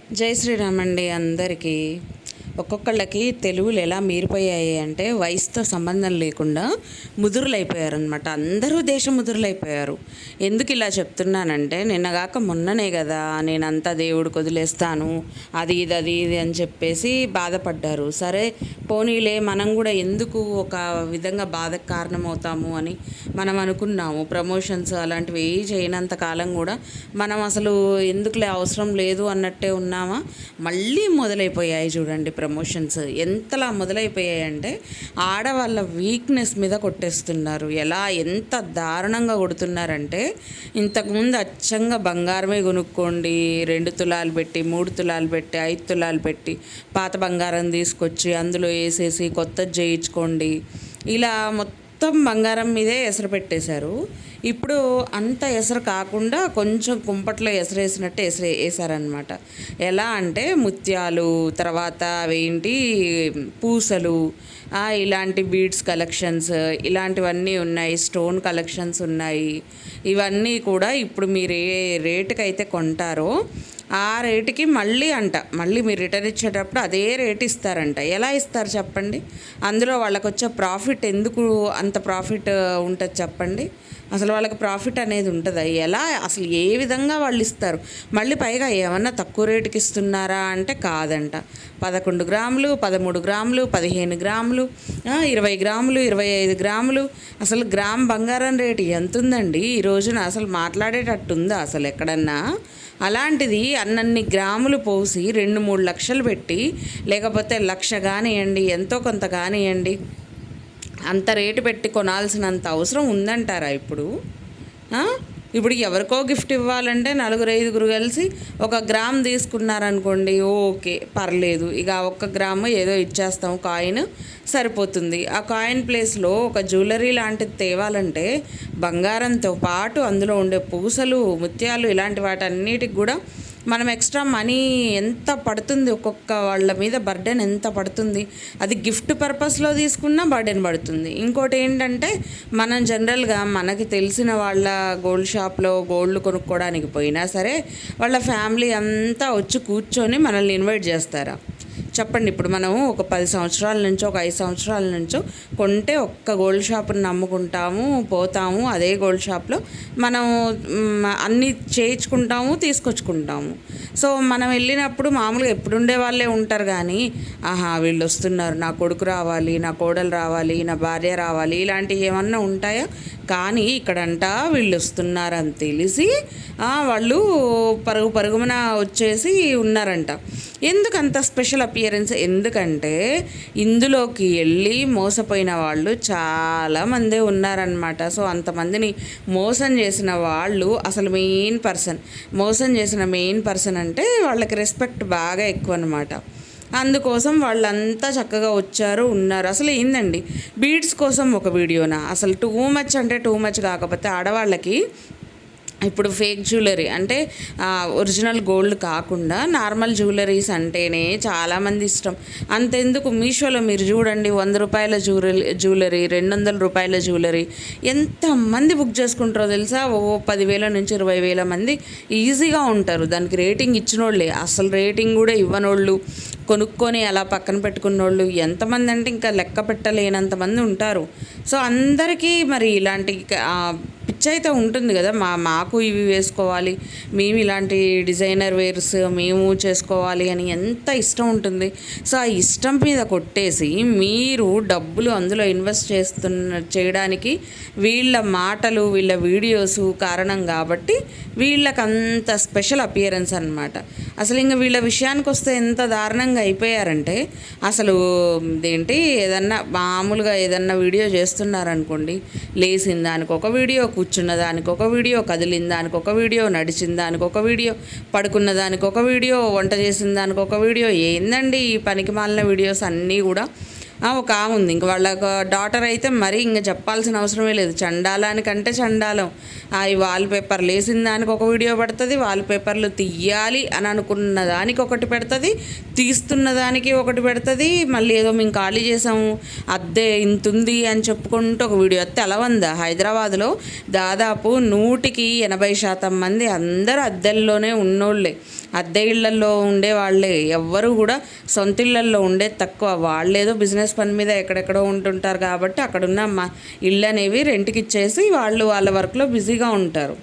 జై శ్రీరామ్ అండి అందరికీ. ఒక్కొక్కళ్ళకి తెలుగులు ఎలా మీరిపోయాయి అంటే వయసుతో సంబంధం లేకుండా ముదురులైపోయారనమాట. అందరూ దేశ ముదురులైపోయారు. ఎందుకు ఇలా చెప్తున్నానంటే నిన్నగాక మొన్ననే కదా నేనంతా దేవుడికి వదిలేస్తాను అది ఇది అని చెప్పేసి బాధపడ్డారు. సరే పోనీలే, మనం కూడా ఎందుకు ఒక విధంగా బాధకు కారణమవుతాము అని మనం అనుకున్నాము. ప్రమోషన్స్ అలాంటివి ఏ చేయనంత కాలం కూడా మనం అసలు ఎందుకులే అవసరం లేదు అన్నట్టే ఉన్నామా. మళ్ళీ మొదలైపోయాయి చూడండి ప్రమోషన్స్. ఎంతలా మొదలైపోయాయంటే ఆడవాళ్ళ వీక్నెస్ మీద కొట్టేస్తున్నారు. ఎంత దారుణంగా కొడుతున్నారంటే ఇంతకుముందు అచ్చంగా బంగారమే కొనుక్కోండి, 2 తులాలు పెట్టి 3 తులాలు పెట్టి 5 తులాలు పెట్టి పాత బంగారం తీసుకొచ్చి అందులో వేసేసి కొత్తది చేయించుకోండి, ఇలా మొత్తం బంగారం మీదే ఎసరు పెట్టేశారు. ఇప్పుడు అంత ఎసరు కాకుండా కొంచెం కుంపట్లో ఎసరేసినట్టు వేసారనమాట. ఎలా అంటే ముత్యాలు, తర్వాత అవేంటి పూసలు, ఇలాంటి బీడ్స్ కలెక్షన్స్ ఇలాంటివన్నీ ఉన్నాయి, స్టోన్ కలెక్షన్స్ ఉన్నాయి. ఇవన్నీ కూడా ఇప్పుడు మీరు ఏ రేటుకి అయితే కొంటారో ఆ రేటుకి మళ్ళీ మీరు రిటర్న్ ఇచ్చేటప్పుడు అదే రేటు ఇస్తారంట. ఎలా ఇస్తారు చెప్పండి? అందులో వాళ్ళకి వచ్చే ప్రాఫిట్ ఎందుకు అంత ప్రాఫిట్ ఉంటుంది చెప్పండి? అసలు వాళ్ళకి ప్రాఫిట్ అనేది ఉంటుందా? అసలు ఏ విధంగా వాళ్ళు ఇస్తారు? మళ్ళీ పైగా ఏమన్నా తక్కువ రేటుకి ఇస్తున్నారా అంటే కాదంట. 11 గ్రాములు, 13 గ్రాములు, 15 గ్రాములు, 20 గ్రాములు, 25 గ్రాములు. అసలు గ్రామ్ బంగారం రేటు ఎంత ఉందండి ఈ రోజున? అసలు మాట్లాడేటట్టుందా అసలు ఎక్కడన్నా? అలాంటిది అన్నన్ని గ్రాములు పోసి 2-3 లక్షలు పెట్టి, లేకపోతే 1,00,000 కానివ్వండి, ఎంతో కొంత కానివ్వండి, అంత రేటు పెట్టి కొనాల్సినంత అవసరం ఉందంటారా ఇప్పుడు? ఇప్పుడు ఎవరికో గిఫ్ట్ ఇవ్వాలంటే 4-5 కలిసి 1 గ్రామ్ తీసుకున్నారనుకోండి, ఓకే పర్లేదు, ఇక 1 గ్రాము ఏదో ఇచ్చేస్తాం, కాయిన్ సరిపోతుంది. ఆ కాయిన్ ప్లేస్లో ఒక జ్యువెలరీ లాంటిది తేవాలంటే బంగారంతో పాటు అందులో ఉండే పూసలు, ముత్యాలు ఇలాంటి వాటన్నిటికి కూడా మనం ఎక్స్ట్రా మనీ ఎంత పడుతుంది, ఒక్కొక్క వాళ్ళ మీద బర్డెన్ ఎంత పడుతుంది. అది గిఫ్ట్ పర్పస్లో తీసుకున్నా బర్డెన్ పడుతుంది. ఇంకోటి ఏంటంటే మనం జనరల్గా మనకి తెలిసిన వాళ్ళ గోల్డ్ షాప్లో గోల్డ్ కొనుక్కోవడానికి పోయినా సరే వాళ్ళ ఫ్యామిలీ అంతా వచ్చి కూర్చొని మనల్ని ఇన్వైట్ చేస్తారా చెప్పండి? ఇప్పుడు మనం ఒక 10 సంవత్సరాల నుంచో ఒక 5 సంవత్సరాల నుంచో కొంటే ఒక్క గోల్డ్ షాప్ని నమ్ముకుంటాము, పోతాము, అదే గోల్డ్ షాప్లో మనం అన్నీ చేయించుకుంటాము, తీసుకొచ్చుకుంటాము. సో మనం వెళ్ళినప్పుడు మామూలుగా ఎప్పుడుండే వాళ్ళే ఉంటారు, కానీ వీళ్ళు వస్తున్నారు, నా కొడుకు రావాలి, నా కోడలు రావాలి, నా భార్య రావాలి, ఇలాంటివి ఏమన్నా ఉంటాయా? కానీ ఇక్కడంట వీళ్ళు వస్తున్నారని తెలిసి వాళ్ళు పరుగున వచ్చేసి ఉన్నారంట. ఎందుకు అంత స్పెషల్ అపియరెన్స్? ఎందుకంటే ఇందులోకి వెళ్ళి మోసపోయిన వాళ్ళు చాలామందే ఉన్నారనమాట. సో అంతమందిని మోసం చేసిన వాళ్ళు అసలు మోసం చేసిన మెయిన్ పర్సన్ అంటే వాళ్ళకి రెస్పెక్ట్ బాగా ఎక్కువ అనమాట. అందుకోసం వాళ్ళంతా చక్కగా ఉన్నారు. అసలు ఏందండి, బీడ్స్ కోసం ఒక వీడియోనా? అసలు టూ మచ్ అంటే టూ మచ్. కాకపోతే ఆడవాళ్ళకి ఇప్పుడు ఫేక్ జ్యువెలరీ అంటే ఒరిజినల్ గోల్డ్ కాకుండా నార్మల్ జ్యువెలరీస్ అంటేనే చాలామంది ఇష్టం. అంతెందుకు, మీషోలో మీరు చూడండి, 100 రూపాయల జ్యువెలరీ, 200 రూపాయల జ్యువెలరీ ఎంతమంది బుక్ చేసుకుంటారో తెలుసా? 10,000 నుంచి 20,000 మంది ఈజీగా ఉంటారు. దానికి రేటింగ్ ఇచ్చినోళ్ళే, అసలు రేటింగ్ కూడా ఇవ్వనోళ్ళు, కొనుక్కొని అలా పక్కన పెట్టుకున్నోళ్ళు ఎంతమంది అంటే ఇంకా లెక్క పెట్టలేనంతమంది ఉంటారు. సో అందరికీ మరి ఇలాంటి పిచ్చి అయితే ఉంటుంది కదా, మాకు ఇవి వేసుకోవాలి, మేము ఇలాంటి డిజైనర్ వేర్స్ మేము చేసుకోవాలి అని ఎంత ఇష్టం ఉంటుంది. సో ఆ ఇష్టం మీద కొట్టేసి మీరు డబ్బులు అందులో ఇన్వెస్ట్ చేయడానికి వీళ్ళ మాటలు, వీళ్ళ వీడియోస్ కారణం కాబట్టి వీళ్ళకి అంత స్పెషల్ అపియరెన్స్ అనమాట. అసలు ఇంకా వీళ్ళ విషయానికి వస్తే ఎంత దారుణంగా అయిపోయారంటే, అసలు మామూలుగా ఏదన్నా వీడియో చేస్తున్నారనుకోండి, లేచిన దానికి ఒక వీడియో, కూర్చున్న దానికి ఒక వీడియో, కదిలిన దానికి ఒక వీడియో, నడిచిన దానికి ఒక వీడియో, పడుకున్న దానికి ఒక వీడియో, వంట చేసిన దానికి ఒక వీడియో. ఏందండి ఈ పనికి మాలిన వీడియోస్ అన్నీ కూడా? ఒక ఆమె ఉంది, ఇంక వాళ్ళ డాటర్ అయితే మరీ ఇంక చెప్పాల్సిన అవసరమే లేదు, చండాలానికంటే చండాలం. ఈ వాల్పేపర్లు వేసిన దానికి ఒక వీడియో పడుతుంది, వాల్పేపర్లు తీయాలి అని అనుకున్న దానికి ఒకటి పెడుతుంది, తీస్తున్న దానికి ఒకటి పెడుతుంది, మళ్ళీ ఏదో మేము ఖాళీ చేసాము అద్దె ఇంతుంది అని చెప్పుకుంటూ ఒక వీడియో. తెలవందా హైదరాబాద్లో దాదాపు 100% మంది అందరూ అద్దెల్లోనే ఉన్నోళ్ళే. అద్దె ఇళ్లల్లో ఉండే వాళ్ళే, ఎవ్వరు కూడా సొంత ఇళ్లల్లో ఉండేది తక్కువ. వాళ్ళేదో బిజినెస్ పని మీద ఎక్కడెక్కడో ఉంటుంటారు కాబట్టి అక్కడున్న ఇళ్ళు అనేవి రెంట్కి ఇచ్చేసి వాళ్ళు వాళ్ళ వర్క్లో బిజీగా ఉంటారు.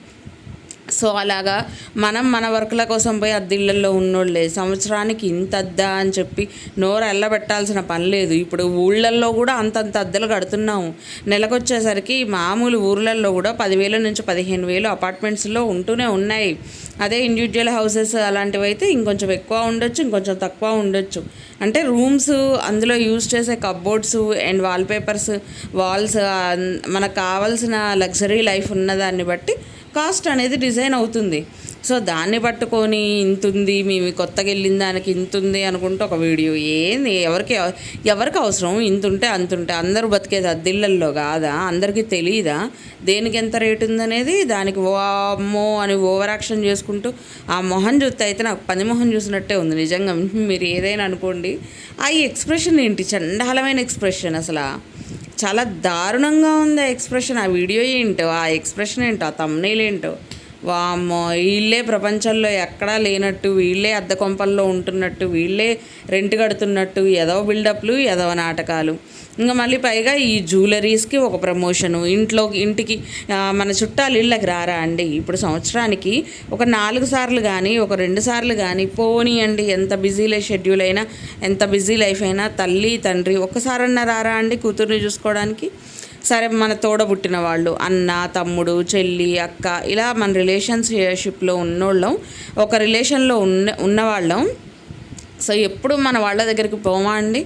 సో అలాగా మనం మన వర్క్ల కోసం పోయి అద్దెళ్ళల్లో ఉన్నోళ్ళే సంవత్సరానికి ఇంత అద్దా అని చెప్పి నోరు ఎల్లబెట్టాల్సిన పని లేదు. ఇప్పుడు ఊళ్ళల్లో కూడా అంతంత అద్దెలు కడుతున్నాము. నెలకొచ్చేసరికి మామూలు ఊర్లల్లో కూడా 10,000 నుంచి 15,000 అపార్ట్మెంట్స్లో ఉంటూనే ఉన్నాయి. అదే ఇండివిజువల్ హౌసెస్ అలాంటివి అయితే ఇంకొంచెం ఎక్కువ ఉండొచ్చు, ఇంకొంచెం తక్కువ ఉండొచ్చు. అంటే రూమ్స్, అందులో యూజ్ చేసే కప్బోర్డ్స్ అండ్ వాల్పేపర్స్, వాల్స్, మనకు కావాల్సిన లగ్జరీ లైఫ్ ఉన్నదాన్ని బట్టి కాస్ట్ అనేది డిజైన్ అవుతుంది. సో దాన్ని పట్టుకొని ఇంతుంది, మేము కొత్తగా వెళ్ళిన దానికి ఇంతుంది అనుకుంటూ ఒక వీడియో ఏంది? ఎవరికి అవసరం? ఇంతుంటే అంతుంటే అందరూ బతికేది అద్దెళ్ళల్లో కాదా? అందరికీ తెలియదా దేనికి ఎంత రేటు ఉందనేది? దానికి అమ్మో అని ఓవర్ యాక్షన్ చేసుకుంటూ ఆ మొహం చూస్తే అయితే నాకు పంది మొహం చూసినట్టే ఉంది నిజంగా. మీరు ఏదైనా అనుకోండి, ఆ ఎక్స్ప్రెషన్ ఏంటి? చండాలమైన ఎక్స్ప్రెషన్, అసలు చాలా దారుణంగా ఉంది ఆ ఎక్స్ప్రెషన్. ఆ వీడియో ఏంటో, ఆ ఎక్స్ప్రెషన్ ఏంటో, ఆ థంబ్నెయిల్ ఏంటో, వామ్మో వీళ్ళే ప్రపంచంలో ఎక్కడా లేనట్టు, వీళ్ళే అద్దె కొంపల్లో ఉంటున్నట్టు, వీళ్ళే రెంట్ కడుతున్నట్టు, ఏదో బిల్డప్లు, ఏదో నాటకాలు. ఇంకా మళ్ళీ పైగా ఈ జ్యువెలరీస్కి ఒక ప్రమోషను, ఇంటికి మన చుట్టాలు ఇళ్ళకి రారా అండి. ఇప్పుడు సంవత్సరానికి ఒక 4 సార్లు కానీ ఒక 2 సార్లు కానీ పోనీయండి. ఎంత బిజీ షెడ్యూల్ అయినా, ఎంత బిజీ లైఫ్ అయినా తల్లి తండ్రి ఒక్కసారన్నా రారా అండి కూతుర్ని చూసుకోవడానికి. సరే, మన తోడబుట్టిన వాళ్ళు, అన్న, తమ్ముడు, చెల్లి, అక్క, ఇలా మన రిలేషన్షిప్లో ఉన్నోళ్ళం, ఒక రిలేషన్లో ఉన్నవాళ్ళం. సో ఎప్పుడు మన వాళ్ళ దగ్గరికి పోమా అండి?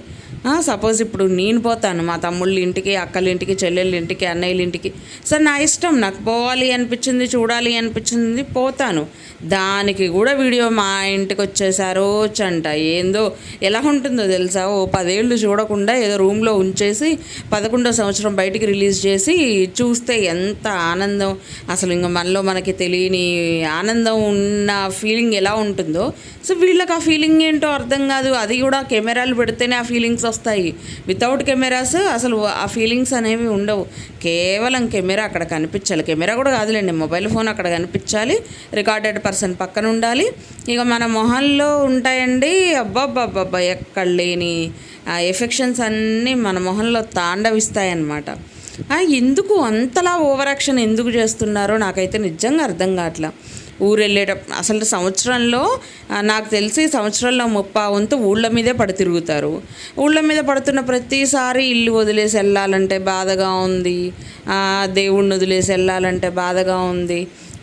సపోజ్ ఇప్పుడు నేను పోతాను మా తమ్ముళ్ళ ఇంటికి, అక్కల ఇంటికి, చెల్లెళ్ళ ఇంటికి, అన్నయ్యల ఇంటికి. సరే, నా ఇష్టం, నాకు పోవాలి అనిపించింది, చూడాలి అనిపించింది, పోతాను. దానికి కూడా వీడియో మా ఇంటికి వచ్చేసారో చంట. ఏందో ఎలా ఉంటుందో తెలుసా? ఓ 10 ఏళ్ళు చూడకుండా ఏదో రూమ్లో ఉంచేసి 11వ సంవత్సరం బయటికి రిలీజ్ చేసి చూస్తే ఎంత ఆనందం. అసలు ఇంకా మనలో మనకి తెలియని ఆనందం ఉన్న ఫీలింగ్ ఎలా ఉంటుందో, సో వీళ్ళకి ఆ ఫీలింగ్ ఏంటో అర్థం కాదు. అది కూడా కెమెరాలు పెడితేనే ఆ ఫీలింగ్స్ వస్తాయి. వితౌట్ కెమెరాస్ అసలు ఆ ఫీలింగ్స్ అనేవి ఉండవు. కేవలం కెమెరా అక్కడ కనిపించాలి. కెమెరా కూడా కాదులేండి, మొబైల్ ఫోన్ అక్కడ కనిపించాలి, రికార్డెడ్ పర్సన్ పక్కన ఉండాలి. ఇక మన మొహంలో ఉంటాయండి అబ్బాబ్బాబ్బా ఎక్కడ లేని ఎఫెక్షన్స్ అన్నీ మన మొహంలో తాండవిస్తాయన్నమాట. ఎందుకు అంతలా ఓవర్ యాక్షన్ ఎందుకు చేస్తున్నారో నాకైతే నిజంగా అర్థం కావట్లా. ఊరు వెళ్ళేటప్పుడు అసలు సంవత్సరంలో నాకు తెలిసి సంవత్సరంలో 30 వంతు ఊళ్ళ మీదే పడి తిరుగుతారు. ఊళ్ళ మీద పడుతున్న ప్రతిసారి ఇల్లు వదిలేసి వెళ్ళాలంటే బాధగా ఉంది, దేవుణ్ణి వదిలేసి వెళ్ళాలంటే బాధగా ఉంది,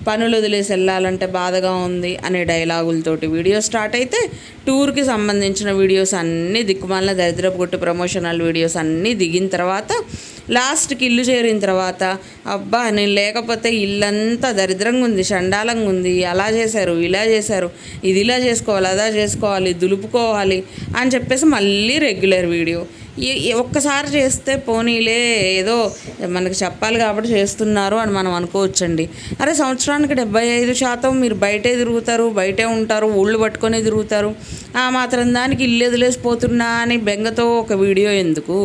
పనులు వదిలేసి వెళ్ళాలంటే బాధగా ఉంది అనే డైలాగులతోటి వీడియో స్టార్ట్ అయితే టూర్కి సంబంధించిన వీడియోస్ అన్నీ దిక్కుమాలిన దరిద్రపు కొట్టు ప్రమోషనల్ వీడియోస్ అన్నీ దిగిన తర్వాత లాస్ట్కి ఇల్లు చేరిన తర్వాత అబ్బా నేను లేకపోతే ఇల్లంతా దరిద్రంగా ఉంది, చండాలంగా ఉంది, అలా చేశారు, ఇలా చేశారు, ఇది ఇలా చేసుకోవాలి, అదా చేసుకోవాలి, దులుపుకోవాలి అని చెప్పేసి మళ్ళీ రెగ్యులర్ వీడియో. ఒక్కసారి చేస్తే పోనీలే ఏదో మనకు చెప్పాలి కాబట్టి చేస్తున్నారు అని మనం అనుకోవచ్చండి. అరే సంవత్సరానికి 75% మీరు బయటే తిరుగుతారు, బయటే ఉంటారు, ఊళ్ళు పట్టుకొని తిరుగుతారు. ఆ మాత్రం దానికి ఇల్లు వదిలేసిపోతున్నా అని బెంగతో ఒక వీడియో ఎందుకు?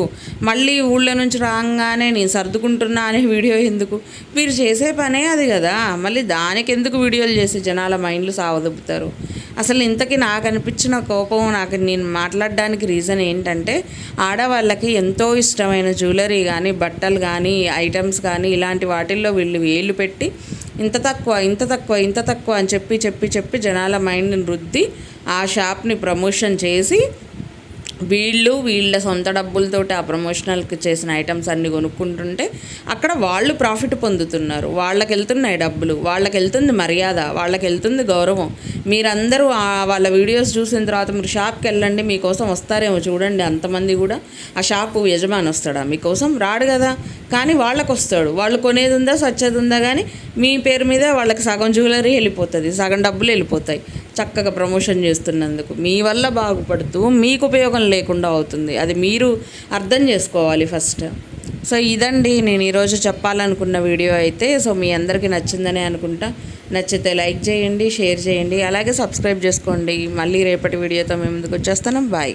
మళ్ళీ ఊళ్ళో నుంచి రాగానే నేను సర్దుకుంటున్నా అనే వీడియో ఎందుకు? మీరు చేసే పనే అది కదా, మళ్ళీ దానికి ఎందుకు వీడియోలు చేసి జనాల మైండ్లు సావదొబ్బుతారు? అసలు ఇంతకీ నాకు అనిపించిన కోపం, నేను మాట్లాడడానికి రీజన్ ఏంటంటే ఆడవాళ్ళకి ఎంతో ఇష్టమైన జ్యువెలరీ కానీ, బట్టలు కానీ, ఐటమ్స్ కానీ ఇలాంటి వాటిల్లో వీళ్ళు వేలు పెట్టి ఇంత తక్కువ అని చెప్పి జనాల మైండ్ని రుద్ది ఆ షాప్ని ప్రమోషన్ చేసి వీళ్ళ సొంత డబ్బులతోటి ఆ ప్రమోషనల్కి చేసిన ఐటమ్స్ అన్నీ కొనుక్కుంటుంటే అక్కడ వాళ్ళు ప్రాఫిట్ పొందుతున్నారు. వాళ్ళకి వెళ్తున్నాయి డబ్బులు, వాళ్ళకి వెళ్తుంది మర్యాద, వాళ్ళకి వెళ్తుంది గౌరవం. మీరందరూ వాళ్ళ వీడియోస్ చూసిన తర్వాత మీరు షాప్కి వెళ్ళండి, మీకోసం వస్తారేమో చూడండి. అంతమంది కూడా ఆ షాపు యజమాని వస్తాడా? మీకోసం రాడు కదా, కానీ వాళ్ళకు వస్తాడు. వాళ్ళు కొనేది ఉందా, సచ్చేది ఉందా, కానీ మీ పేరు మీద వాళ్ళకి సగం జ్యువెలరీ వెళ్ళిపోతుంది, సగం డబ్బులు వెళ్ళిపోతాయి. చక్కగా ప్రమోషన్ చేస్తున్నందుకు మీ వల్ల బాగుపడుతూ మీకు ఉపయోగం లేకుండా అవుతుంది. అది మీరు అర్థం చేసుకోవాలి ఫస్ట్. సో ఇదండి నేను ఈరోజు చెప్పాలనుకున్న వీడియో అయితే. సో మీ అందరికీ నచ్చిందనే అనుకుంటా. నచ్చితే లైక్ చేయండి, షేర్ చేయండి, అలాగే సబ్స్క్రైబ్ చేసుకోండి. మళ్ళీ రేపటి వీడియోతో మేము ముందుకు వచ్చేస్తాను. బాయ్.